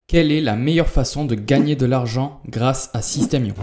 Quelle est la meilleure façon de gagner de l'argent grâce à System.io?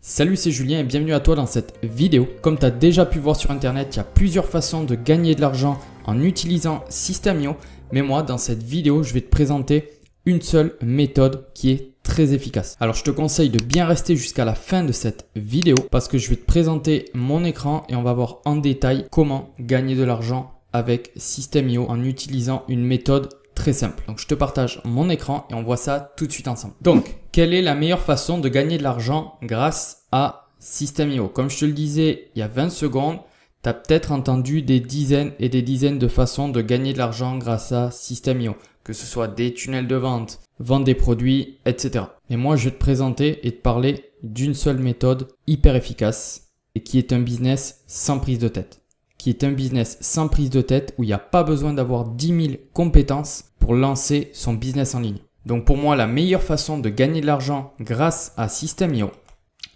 Salut, c'est Julien et bienvenue à toi dans cette vidéo. Comme tu as déjà pu voir sur internet, il y a plusieurs façons de gagner de l'argent en utilisant System.io. Mais moi, dans cette vidéo, je vais te présenter une seule méthode qui est très efficace. Alors, je te conseille de bien rester jusqu'à la fin de cette vidéo parce que je vais te présenter mon écran et on va voir en détail comment gagner de l'argent avec System.io en utilisant une méthode très simple. Donc, je te partage mon écran et on voit ça tout de suite ensemble. Donc, quelle est la meilleure façon de gagner de l'argent grâce à System.io? Comme je te le disais il y a 20 secondes, tu as peut-être entendu des dizaines et des dizaines de façons de gagner de l'argent grâce à System.io. Que ce soit des tunnels de vente, vendre des produits, etc. Et moi, je vais te présenter et te parler d'une seule méthode hyper efficace et qui est un business sans prise de tête. Qui est un business sans prise de tête où il n'y a pas besoin d'avoir 10 000 compétences pour lancer son business en ligne. Donc pour moi, la meilleure façon de gagner de l'argent grâce à System.io,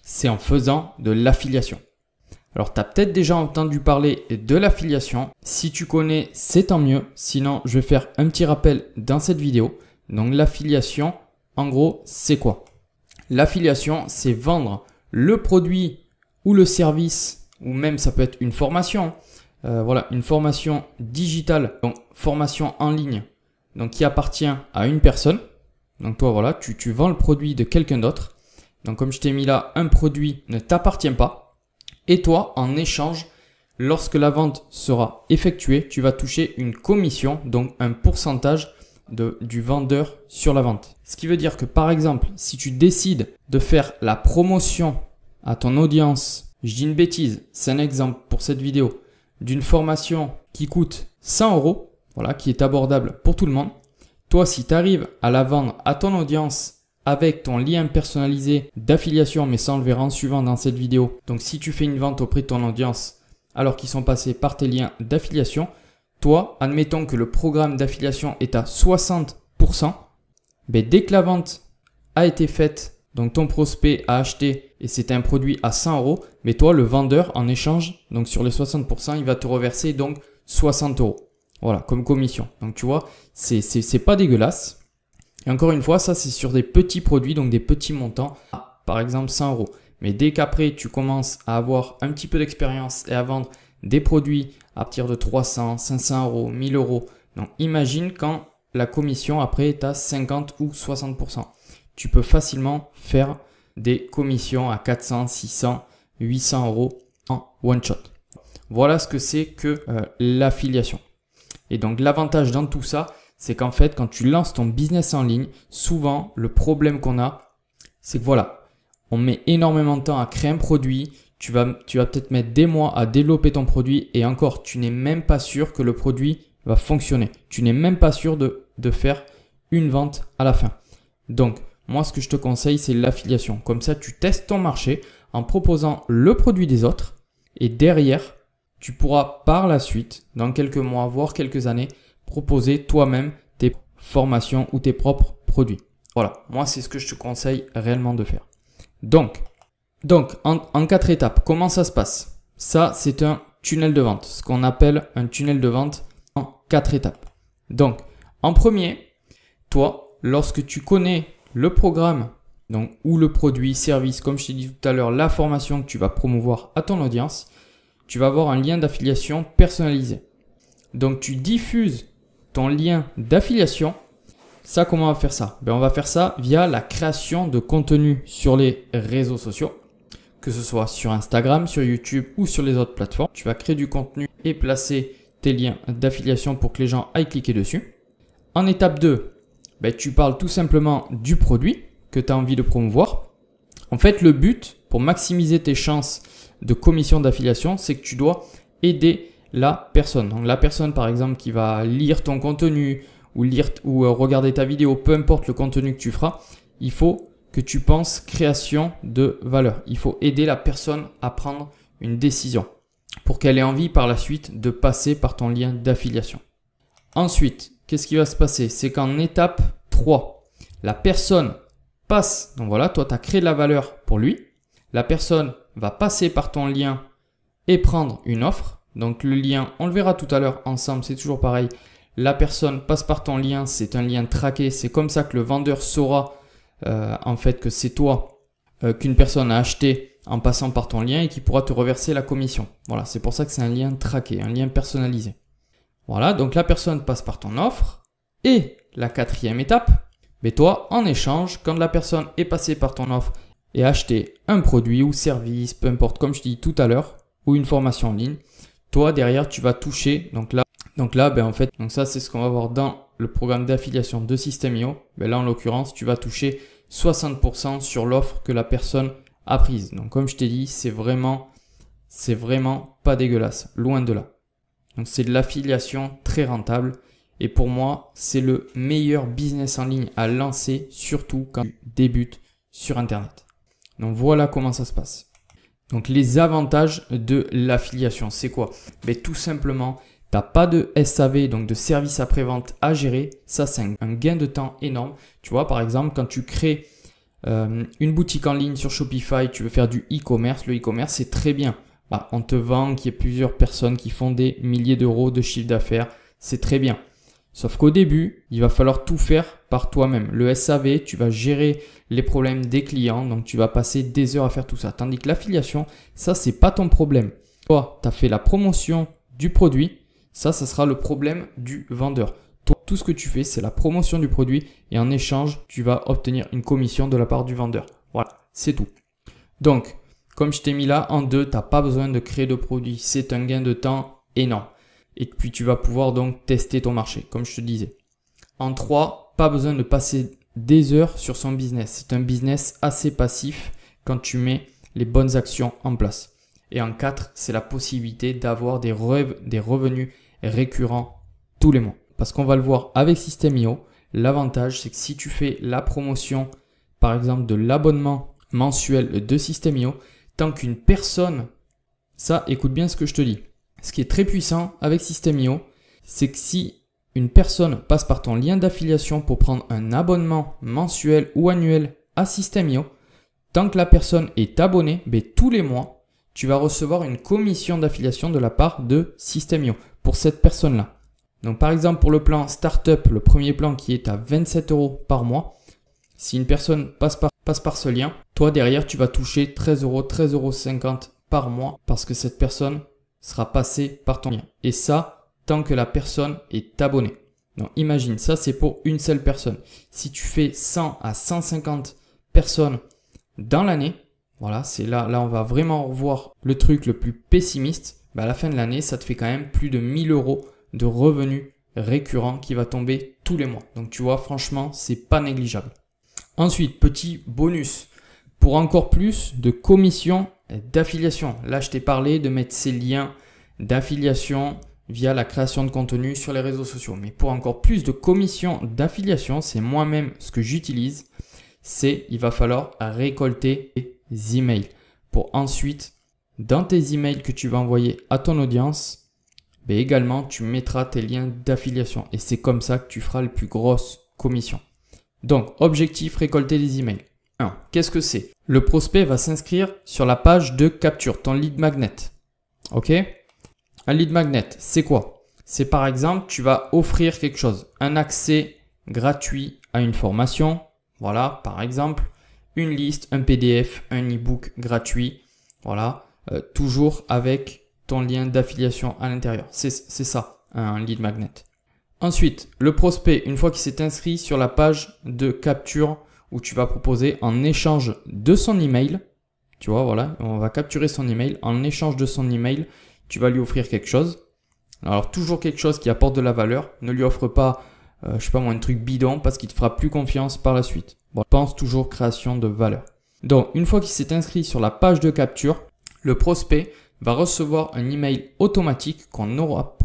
c'est en faisant de l'affiliation. Alors, tu as peut-être déjà entendu parler de l'affiliation. Si tu connais, c'est tant mieux. Sinon, je vais faire un petit rappel dans cette vidéo. Donc, l'affiliation, en gros, c'est quoi? L'affiliation, c'est vendre le produit ou le service, ou même ça peut être une formation. Voilà, une formation digitale, donc formation en ligne, donc qui appartient à une personne. Donc, toi, voilà, tu vends le produit de quelqu'un d'autre. Donc, comme je t'ai mis là, un produit ne t'appartient pas. Et toi, en échange, lorsque la vente sera effectuée, tu vas toucher une commission, donc un pourcentage du vendeur sur la vente. Ce qui veut dire que par exemple, si tu décides de faire la promotion à ton audience, je dis une bêtise, c'est un exemple pour cette vidéo, d'une formation qui coûte 100 €, voilà, qui est abordable pour tout le monde. Toi, si tu arrives à la vendre à ton audience avec ton lien personnalisé d'affiliation, mais ça on le verra en suivant dans cette vidéo. Donc si tu fais une vente auprès de ton audience alors qu'ils sont passés par tes liens d'affiliation, toi, admettons que le programme d'affiliation est à 60%, mais dès que la vente a été faite, donc ton prospect a acheté et c'était un produit à 100 €, mais toi, le vendeur, en échange, donc sur les 60%, il va te reverser donc 60 €. Voilà, comme commission. Donc tu vois, c'est pas dégueulasse. Et encore une fois, ça c'est sur des petits produits, donc des petits montants, par exemple 100 €. Mais dès qu'après tu commences à avoir un petit peu d'expérience et à vendre des produits à partir de 300, 500 €, 1000 €, donc imagine quand la commission après est à 50 ou 60%. Tu peux facilement faire des commissions à 400, 600, 800 € en one shot. Voilà ce que c'est que l'affiliation. Et donc l'avantage dans tout ça, c'est qu'en fait, quand tu lances ton business en ligne, souvent, le problème qu'on a, c'est que voilà, on met énormément de temps à créer un produit. Tu vas peut-être mettre des mois à développer ton produit et encore, tu n'es même pas sûr que le produit va fonctionner. Tu n'es même pas sûr de faire une vente à la fin. Donc, moi, ce que je te conseille, c'est l'affiliation. Comme ça, tu testes ton marché en proposant le produit des autres et derrière, tu pourras par la suite, dans quelques mois, voire quelques années, proposer toi-même tes formations ou tes propres produits. Voilà, moi c'est ce que je te conseille réellement de faire. Donc en 4 étapes, comment ça se passe? Ça, c'est un tunnel de vente, ce qu'on appelle un tunnel de vente en 4 étapes. Donc, en premier, toi, lorsque tu connais le programme donc, ou le produit, service, comme je t'ai dit tout à l'heure, la formation que tu vas promouvoir à ton audience, tu vas avoir un lien d'affiliation personnalisé. Donc, tu diffuses ton lien d'affiliation. Ça, comment on va faire ça? On va faire ça via la création de contenu sur les réseaux sociaux, que ce soit sur Instagram, sur YouTube ou sur les autres plateformes. Tu vas créer du contenu et placer tes liens d'affiliation pour que les gens aillent cliquer dessus. En étape 2, tu parles tout simplement du produit que tu as envie de promouvoir. En fait, le but pour maximiser tes chances de commission d'affiliation, c'est que tu dois aider la personne. Donc la personne par exemple qui va lire ton contenu ou regarder ta vidéo, peu importe le contenu que tu feras, il faut que tu penses création de valeur. Il faut aider la personne à prendre une décision pour qu'elle ait envie par la suite de passer par ton lien d'affiliation. Ensuite, qu'est-ce qui va se passer? C'est qu'en étape 3, la personne passe, donc voilà, toi tu as créé de la valeur pour lui, la personne va passer par ton lien et prendre une offre. Donc le lien, on le verra tout à l'heure ensemble, c'est toujours pareil. la personne passe par ton lien, c'est un lien traqué. C'est comme ça que le vendeur saura en fait que c'est toi qu'une personne a acheté en passant par ton lien et qui pourra te reverser la commission. Voilà, c'est pour ça que c'est un lien traqué, un lien personnalisé. Voilà, donc la personne passe par ton offre. Et la quatrième étape, mais toi, en échange, quand la personne est passée par ton offre et a acheté un produit ou service, peu importe, comme je t'ai dit tout à l'heure, ou une formation en ligne, toi, derrière, tu vas toucher. Donc là, en fait, donc ça, c'est ce qu'on va voir dans le programme d'affiliation de System.io. Là, en l'occurrence, tu vas toucher 60% sur l'offre que la personne a prise. Donc, comme je t'ai dit, c'est vraiment pas dégueulasse, loin de là. Donc, c'est de l'affiliation très rentable. Et pour moi, c'est le meilleur business en ligne à lancer, surtout quand tu débutes sur Internet. Donc, voilà comment ça se passe. Donc, les avantages de l'affiliation, c'est quoi? Tout simplement, tu n'as pas de SAV, donc de service après-vente à gérer. Ça, c'est un gain de temps énorme. Tu vois, par exemple, quand tu crées une boutique en ligne sur Shopify, tu veux faire du e-commerce. Le e-commerce, c'est très bien. On te vend qu'il y ait plusieurs personnes qui font des milliers d'euros de chiffre d'affaires. C'est très bien. Sauf qu'au début, il va falloir tout faire par toi-même. Le SAV, tu vas gérer les problèmes des clients, donc tu vas passer des heures à faire tout ça. Tandis que l'affiliation, ça, c'est pas ton problème. Toi, tu as fait la promotion du produit, ça sera le problème du vendeur. Toi, tout ce que tu fais, c'est la promotion du produit et en échange, tu vas obtenir une commission de la part du vendeur. Voilà, c'est tout. Donc, comme je t'ai mis là, en 2, tu n'as pas besoin de créer de produit. C'est un gain de temps énorme. Et puis, tu vas pouvoir donc tester ton marché, comme je te disais. En 3, pas besoin de passer des heures sur son business. C'est un business assez passif quand tu mets les bonnes actions en place. Et en 4, c'est la possibilité d'avoir des revenus récurrents tous les mois. Parce qu'on va le voir avec System.io, l'avantage, c'est que si tu fais la promotion, par exemple, de l'abonnement mensuel de System.io, tant qu'une personne, ça, écoute bien ce que je te dis. Ce qui est très puissant avec System.io, c'est que si une personne passe par ton lien d'affiliation pour prendre un abonnement mensuel ou annuel à System.io, tant que la personne est abonnée, tous les mois, tu vas recevoir une commission d'affiliation de la part de System.io pour cette personne-là. Donc par exemple pour le plan Startup, le premier plan qui est à 27 € par mois, si une personne passe par ce lien, toi derrière tu vas toucher 13 €, 13,50 € par mois parce que cette personne sera passée par ton lien. Et ça, tant que la personne est abonnée. Donc imagine, ça c'est pour une seule personne. Si tu fais 100 à 150 personnes dans l'année, voilà, c'est là on va vraiment revoir le truc le plus pessimiste. À la fin de l'année, ça te fait quand même plus de 1000 € de revenus récurrents qui va tomber tous les mois. Donc tu vois, franchement, c'est pas négligeable. Ensuite, petit bonus, pour encore plus de commissions d'affiliation. Là, je t'ai parlé de mettre ces liens d'affiliation via la création de contenu sur les réseaux sociaux. Mais pour encore plus de commissions d'affiliation, c'est moi-même ce que j'utilise, il va falloir récolter des emails pour ensuite, dans tes emails que tu vas envoyer à ton audience, également, tu mettras tes liens d'affiliation et c'est comme ça que tu feras les plus grosses commissions. Donc, objectif, récolter des emails. 1. Qu'est-ce que c'est? Le prospect va s'inscrire sur la page de capture, ton lead magnet. Ok? Un lead magnet, c'est quoi? C'est par exemple, tu vas offrir quelque chose, un accès gratuit à une formation. Voilà, par exemple, une liste, un PDF, un e-book gratuit. Voilà, toujours avec ton lien d'affiliation à l'intérieur. C'est ça, un lead magnet. Ensuite, le prospect, une fois qu'il s'est inscrit sur la page de capture où tu vas proposer en échange de son email, tu vois, voilà, on va capturer son email. En échange de son email, tu vas lui offrir quelque chose. Alors, toujours quelque chose qui apporte de la valeur. Ne lui offre pas, je sais pas moi, un truc bidon parce qu'il te fera plus confiance par la suite. Bon, pense toujours création de valeur. Donc, une fois qu'il s'est inscrit sur la page de capture, le prospect va recevoir un email automatique qu'on aura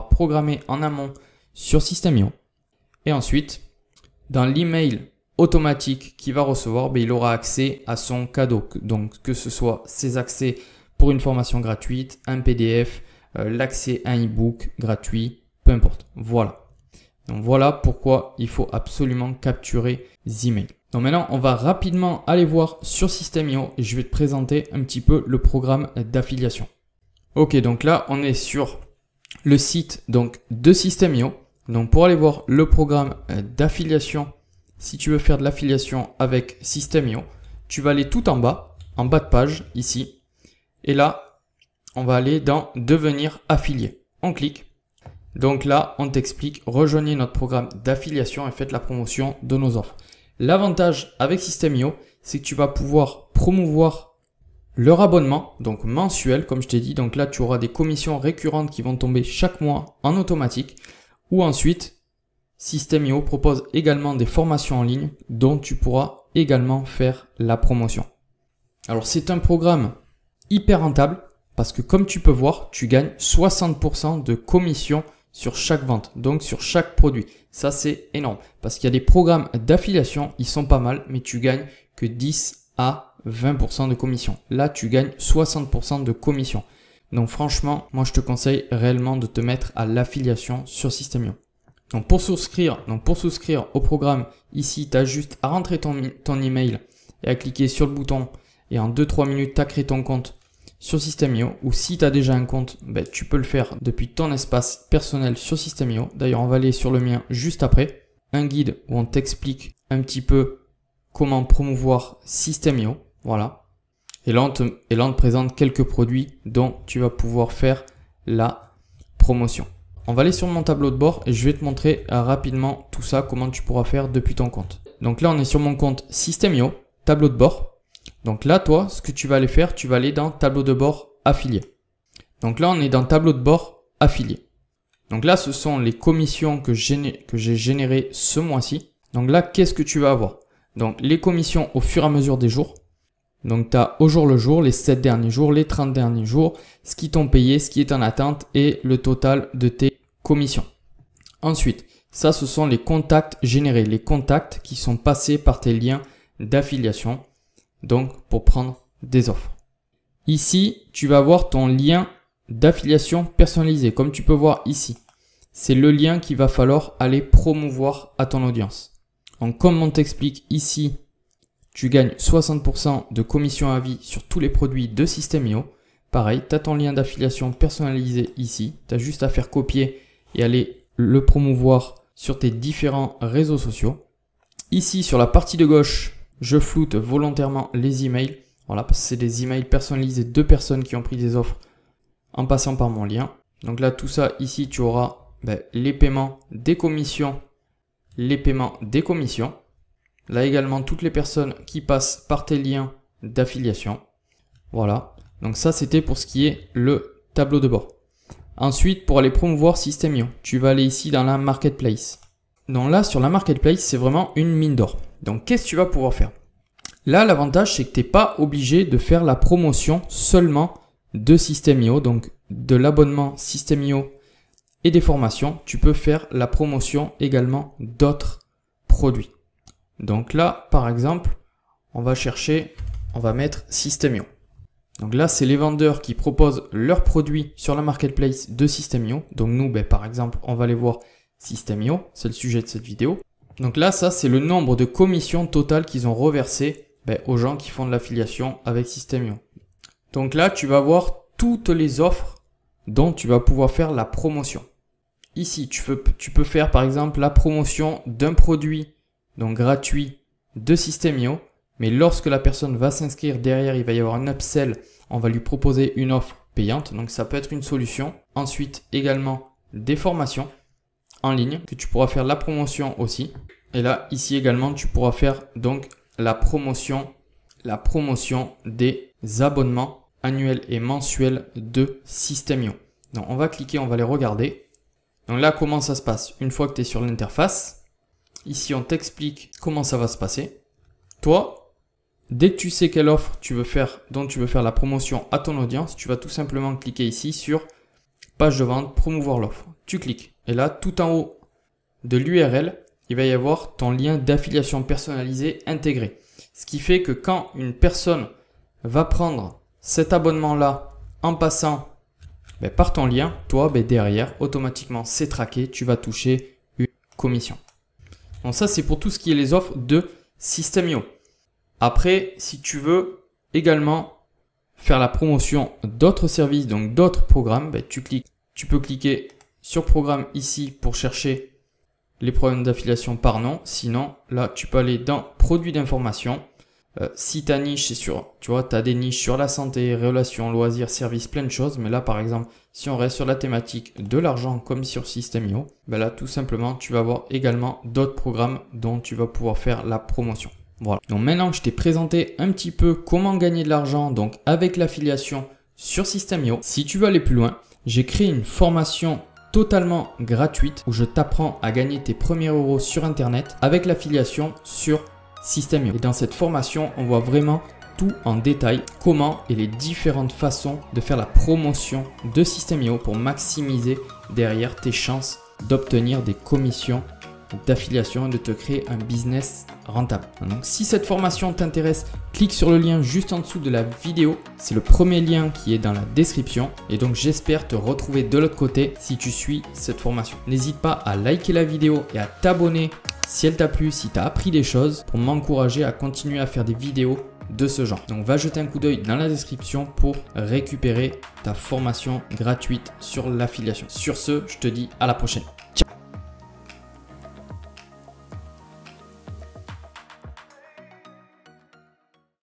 programmé en amont sur System.io. Et ensuite, dans l'email automatique qu'il va recevoir, il aura accès à son cadeau. Donc, que ce soit ses accès pour une formation gratuite, un PDF, l'accès à un e-book gratuit, peu importe. Voilà. Donc, voilà pourquoi il faut absolument capturer les emails. Donc maintenant, on va rapidement aller voir sur System.io et je vais te présenter un petit peu le programme d'affiliation. Ok, donc là, on est sur le site donc, de System.io. Donc pour aller voir le programme d'affiliation, si tu veux faire de l'affiliation avec System.io, tu vas aller tout en bas de page ici. Et là, on va aller dans devenir affilié. On clique. Donc là, on t'explique, rejoignez notre programme d'affiliation et faites la promotion de nos offres. L'avantage avec System.io, c'est que tu vas pouvoir promouvoir leur abonnement, donc mensuel, comme je t'ai dit. Donc là, tu auras des commissions récurrentes qui vont tomber chaque mois en automatique. Ou ensuite, System.io propose également des formations en ligne dont tu pourras également faire la promotion. Alors, c'est un programme hyper rentable parce que comme tu peux voir, tu gagnes 60% de commission sur chaque vente, donc sur chaque produit. Ça, c'est énorme parce qu'il y a des programmes d'affiliation, ils sont pas mal, mais tu gagnes que 10 à 20% de commission. Là, tu gagnes 60% de commission. Donc franchement, moi, je te conseille réellement de te mettre à l'affiliation sur System.io. Donc pour souscrire au programme, ici, tu as juste à rentrer ton email et à cliquer sur le bouton et en 2-3 minutes, tu as créé ton compte sur System.io, ou si tu as déjà un compte, tu peux le faire depuis ton espace personnel sur System.io. D'ailleurs, on va aller sur le mien juste après. Un guide où on t'explique un petit peu comment promouvoir System.io. Voilà. Et là, on te présente quelques produits dont tu vas pouvoir faire la promotion. On va aller sur mon tableau de bord et je vais te montrer rapidement tout ça, comment tu pourras faire depuis ton compte. Donc là, on est sur mon compte System.io, tableau de bord. Donc là, toi, ce que tu vas aller faire, tu vas aller dans tableau de bord affilié. Donc là, on est dans tableau de bord affilié. Donc là, ce sont les commissions que j'ai générées ce mois-ci. Donc là, qu'est-ce que tu vas avoir? Donc les commissions au fur et à mesure des jours. Donc tu as au jour le jour, les 7 derniers jours, les 30 derniers jours, ce qui t'ont payé, ce qui est en attente et le total de tes commissions. Ensuite, ça, ce sont les contacts générés, les contacts qui sont passés par tes liens d'affiliation. Donc, pour prendre des offres. Ici, tu vas voir ton lien d'affiliation personnalisé. Comme tu peux voir ici, c'est le lien qu'il va falloir aller promouvoir à ton audience. Donc, comme on t'explique ici, tu gagnes 60% de commission à vie sur tous les produits de System.io. Pareil, tu as ton lien d'affiliation personnalisé ici. Tu as juste à faire copier et aller le promouvoir sur tes différents réseaux sociaux. Ici, sur la partie de gauche, je floute volontairement les emails. Voilà, parce que c'est des emails personnalisés de personnes qui ont pris des offres en passant par mon lien. Donc là, tout ça, ici, tu auras les paiements des commissions. Les paiements des commissions. Là également, toutes les personnes qui passent par tes liens d'affiliation. Voilà. Donc ça, c'était pour ce qui est le tableau de bord. Ensuite, pour aller promouvoir System.io, tu vas aller ici dans la Marketplace. Donc là, sur la Marketplace, c'est vraiment une mine d'or. Donc, qu'est-ce que tu vas pouvoir faire? Là, l'avantage, c'est que tu n'es pas obligé de faire la promotion seulement de System.io, donc de l'abonnement System.io et des formations. Tu peux faire la promotion également d'autres produits. Donc là, par exemple, on va mettre System.io. Donc là, c'est les vendeurs qui proposent leurs produits sur la Marketplace de System.io. Donc nous, par exemple, on va aller voir System.io, c'est le sujet de cette vidéo. Donc là, ça, c'est le nombre de commissions totales qu'ils ont reversées aux gens qui font de l'affiliation avec System.io. Donc là, tu vas voir toutes les offres dont tu vas pouvoir faire la promotion. Ici, tu peux faire par exemple la promotion d'un produit donc gratuit de System.io. Mais lorsque la personne va s'inscrire derrière, il va y avoir un upsell. On va lui proposer une offre payante. Donc ça peut être une solution. Ensuite, également des formations en ligne que tu pourras faire la promotion aussi. Et là, ici également, tu pourras faire donc la promotion des abonnements annuels et mensuels de System.io. Donc on va cliquer, on va les regarder. Donc là, comment ça se passe? Une fois que tu es sur l'interface, ici on t'explique comment ça va se passer. Toi, dès que tu sais quelle offre dont tu veux faire la promotion à ton audience, tu vas tout simplement cliquer ici sur page de vente, promouvoir l'offre. Tu cliques et là, tout en haut de l'URL, il va y avoir ton lien d'affiliation personnalisé intégré. Ce qui fait que quand une personne va prendre cet abonnement-là en passant par ton lien, toi, derrière, automatiquement, c'est traqué, tu vas toucher une commission. Donc ça, c'est pour tout ce qui est les offres de System.io. Après, si tu veux également faire la promotion d'autres services, donc d'autres programmes, tu peux cliquer sur programme ici pour chercher les problèmes d'affiliation par nom. Sinon, là, tu peux aller dans produits d'information. Si ta niche c'est sur, tu vois, tu as des niches sur la santé, relations, loisirs, services, plein de choses. Mais là, par exemple, si on reste sur la thématique de l'argent comme sur System.io, ben là, tout simplement, tu vas avoir également d'autres programmes dont tu vas pouvoir faire la promotion. Voilà. Donc maintenant que je t'ai présenté un petit peu comment gagner de l'argent donc avec l'affiliation sur System.io, si tu veux aller plus loin, j'ai créé une formation totalement gratuite où je t'apprends à gagner tes premiers euros sur Internet avec l'affiliation sur System.io. Et dans cette formation, on voit vraiment tout en détail, comment et les différentes façons de faire la promotion de System.io pour maximiser derrière tes chances d'obtenir des commissions d'affiliation et de te créer un business rentable. Donc si cette formation t'intéresse, clique sur le lien juste en dessous de la vidéo. C'est le premier lien qui est dans la description. Et donc j'espère te retrouver de l'autre côté si tu suis cette formation. N'hésite pas à liker la vidéo et à t'abonner si elle t'a plu, si tu as appris des choses pour m'encourager à continuer à faire des vidéos de ce genre. Donc va jeter un coup d'œil dans la description pour récupérer ta formation gratuite sur l'affiliation. Sur ce, je te dis à la prochaine. Ciao!